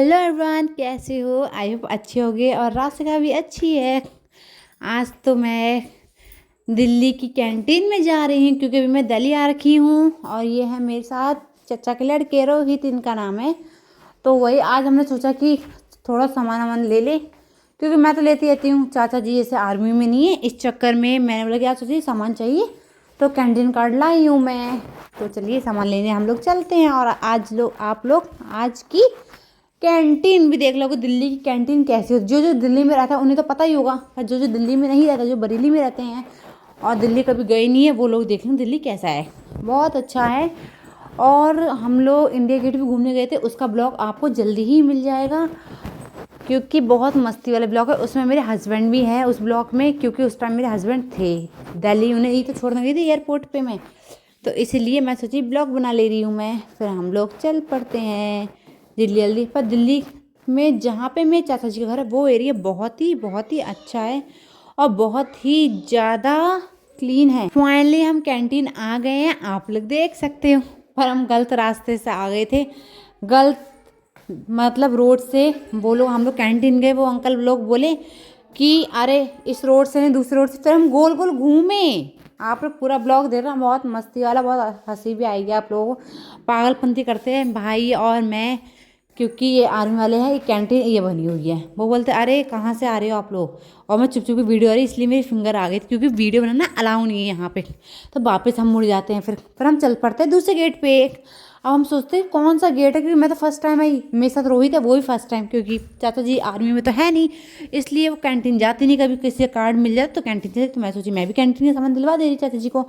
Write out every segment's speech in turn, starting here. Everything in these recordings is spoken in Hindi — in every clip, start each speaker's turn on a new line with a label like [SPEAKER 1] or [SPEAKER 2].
[SPEAKER 1] हेलो एवरीवन, कैसे हो? आई होप अच्छे होगे और रास्ता भी अच्छी है। आज तो मैं दिल्ली की कैंटीन में जा रही हूँ क्योंकि अभी मैं दिल्ली आ रखी हूँ और ये है मेरे साथ चचा के लड़के, रोहित इनका नाम है। तो वही आज हमने सोचा कि थोड़ा सामान वामान ले ले, क्योंकि मैं तो लेती रहती हूँ। चाचा जी जैसे आर्मी में नहीं है, इस चक्कर में मैंने बोला कि आज सोचिए सामान चाहिए तो कैंटीन कार्ड लाई हूँ मैं। तो चलिए सामान लेने हम लोग चलते हैं। और आज आप लोग आज की कैंटीन भी देख लोगे, दिल्ली की कैंटीन कैसी हो। जो दिल्ली में रहता है उन्हें तो पता ही होगा, पर जो दिल्ली में नहीं रहता, जो बरेली में रहते हैं और दिल्ली कभी गए नहीं है, वो लोग देख लें दिल्ली कैसा है। बहुत अच्छा है। और हम लोग इंडिया गेट भी घूमने गए थे, उसका ब्लॉग आपको जल्दी ही मिल जाएगा क्योंकि बहुत मस्ती वाले ब्लॉग है। उसमें मेरे हस्बैंड भी हैं उस ब्लॉग में, क्योंकि उस टाइम मेरे हस्बैंड थे दिल्ली, उन्हें ही तो छोड़ने गई थी एयरपोर्ट पे मैं, तो इसीलिए मैं सोची ब्लॉग बना ले रही हूँ मैं। फिर हम लोग चल पड़ते हैं जल्दी। पर दिल्ली में जहाँ पे मेरे चाचा जी का घर है वो एरिया बहुत ही अच्छा है और बहुत ही ज़्यादा क्लीन है। फाइनली हम कैंटीन आ गए हैं, आप लोग देख सकते हो। पर हम गलत रास्ते से आ गए थे, गलत मतलब रोड से। वो लोग, हम लोग कैंटीन गए, वो अंकल लोग बोले कि अरे इस रोड से नहीं दूसरे रोड से, फिर हम गोल गोल घूमे। आप लोग पूरा ब्लॉग देख रहे हैं, बहुत मस्ती वाला, बहुत हंसी भी आएगी आप लोगों को। पागलपंती करते हैं भाई और मैं, क्योंकि ये आर्मी वाले हैं, ये कैंटीन ये बनी हुई है। वो बोलते अरे कहाँ से आ रहे हो आप लोग, और मैं चुप चुप की वीडियो आ रही, इसलिए मेरी फिंगर आ गई थी, क्योंकि वीडियो बनाना अलाउ नहीं है यहाँ पे। तो वापस हम मुड़ जाते हैं, फिर हम चल पड़ते हैं दूसरे गेट पे। अब हम सोचते हैं कौन सा गेट है, क्योंकि मैं तो फर्स्ट टाइम आई, मेरे साथ रोहित है, वो भी फर्स्ट टाइम, क्योंकि चाचा जी आर्मी में तो है नहीं, इसलिए वो कैंटीन जाती नहीं। कभी किसी का कार्ड मिल जाए तो कैंटीन चले, तो मैं सोची मैं भी कैंटीन का सामान दिलवा दे रही चाचा जी को।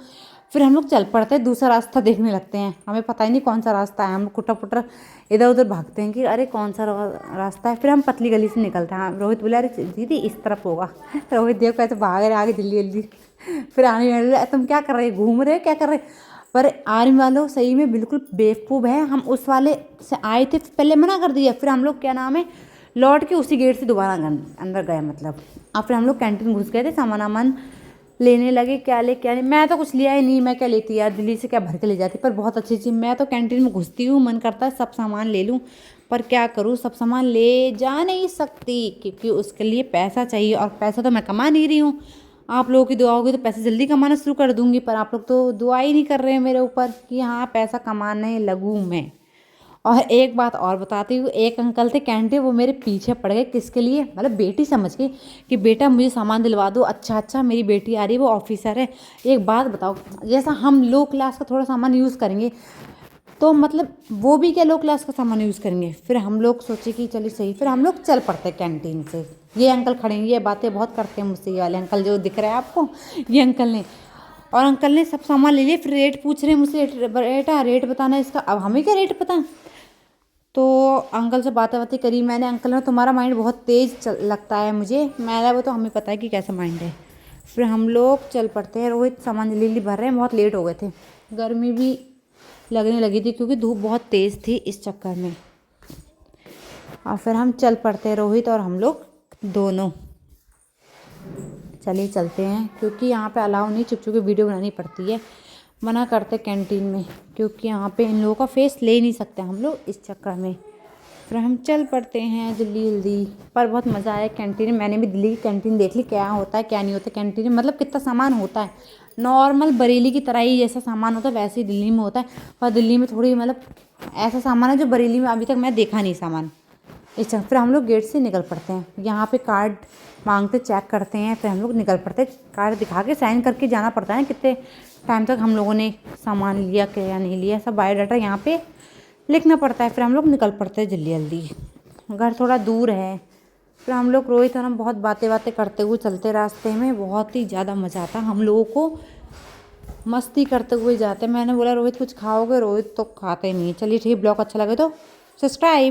[SPEAKER 1] फिर हम लोग चल पड़ते हैं, दूसरा रास्ता देखने लगते हैं। हमें पता ही नहीं कौन सा रास्ता है, हम कुटर पुटर इधर उधर भागते हैं कि अरे कौन सा रास्ता है। फिर हम पतली गली से निकलते हैं। रोहित बोला अरे दीदी इस तरफ होगा। रोहित देव कैसे भाग रहे आगे जल्दी जल्दी। फिर आने वाले तुम क्या कर रहे, घूम रहे क्या कर रहे। पर आर्मी वालों सही में बिल्कुल बेवकूफ़ है। हम उस वाले से आए थे, पहले मना कर दिया, फिर हम लोग क्या नाम है लौट के उसी गेट से दोबारा अंदर गए मतलब। और फिर हम लोग कैंटीन घुस गए थे, सामान वामान लेने लगे, क्या नहीं। मैं तो कुछ लिया ही नहीं, मैं क्या लेती यार, दिल्ली से क्या भर के ले जाती। पर बहुत अच्छी चीज़, मैं तो कैंटीन में घुसती हूँ, मन करता है सब सामान ले लूँ, पर क्या करूँ, सब सामान ले जा नहीं सकती क्योंकि उसके लिए पैसा चाहिए, और पैसा तो मैं कमा नहीं रही हूँ। आप लोगों की दुआ होगी तो पैसे जल्दी कमाना शुरू कर दूँगी, पर आप लोग तो दुआ ही नहीं कर रहे हैं मेरे ऊपर कि हाँ पैसा कमाने लगूँ मैं। और एक बात और बताती हूँ, एक अंकल थे कैंटीन, वो मेरे पीछे पड़ गए, किसके लिए, मतलब बेटी समझ के कि बेटा मुझे सामान दिलवा दो। अच्छा मेरी बेटी आ रही है, वो ऑफिसर है। एक बात बताओ, जैसा हम लो क्लास का थोड़ा सामान यूज़ करेंगे, तो मतलब वो भी क्या लो क्लास का सामान यूज़ करेंगे। फिर हम लोग सोचे कि चलिए सही, फिर हम लोग चल पड़ते कैंटीन से। ये अंकल खड़े हैं, ये बातें बहुत करते हैं मुझसे, ये वाले अंकल जो दिख रहे हैं आपको, ये अंकल ने। और अंकल ने सब सामान ले लिया, फिर रेट पूछ रहे हैं मुझसे, बेटा रेट बताना इसका। अब हमें क्या रेट पता। तो अंकल से बातें करी मैंने। अंकल ने तुम्हारा माइंड बहुत तेज़ लगता है मुझे। मैंने वो तो हमें पता है कि कैसा माइंड है। फिर हम लोग चल पड़ते हैं। रोहित सामान जल्दी भर रहे हैं, बहुत लेट हो गए थे, गर्मी भी लगने लगी थी क्योंकि धूप बहुत तेज़ थी इस चक्कर में। और फिर हम चल पड़ते हैं, रोहित और हम लोग दोनों। चलिए चलते हैं, क्योंकि यहाँ पे अलाउ नहीं, चुप चुप की वीडियो बनानी पड़ती है, मना करते कैंटीन में, क्योंकि यहाँ पे इन लोगों का फेस ले नहीं सकते हम लोग इस चक्कर में। फिर हम चल पड़ते हैं जल्दी। पर बहुत मज़ा आया कैंटीन में। मैंने भी दिल्ली की कैंटीन देख ली, क्या होता है क्या नहीं होता कैंटीन में, मतलब कितना सामान होता है। नॉर्मल बरेली की तरह ही जैसा सामान होता है वैसे ही दिल्ली में होता है, पर दिल्ली में थोड़ी मतलब ऐसा सामान है जो बरेली में अभी तक मैं देखा नहीं सामान। इस फिर हम लोग गेट से निकल पड़ते हैं। यहाँ पे कार्ड मांगते, चेक करते हैं, फिर हम लोग निकल पड़ते हैं। कार्ड दिखा के साइन करके जाना पड़ता है कितने टाइम तक हम लोगों ने सामान लिया क्या नहीं लिया, सब बायोडाटा यहाँ पे लिखना पड़ता है। फिर हम लोग निकल पड़ते हैं जल्दी। घर थोड़ा दूर है। फिर हम लोग रोहित और हम बहुत बातें करते हुए चलते, रास्ते में बहुत ही ज़्यादा मज़ा आता हम लोगों को, मस्ती करते हुए जाते। मैंने बोला रोहित कुछ खाओगे, रोहित तो खाते नहीं। चलिए ठीक, ब्लॉग अच्छा लगे तो सब्सक्राइब।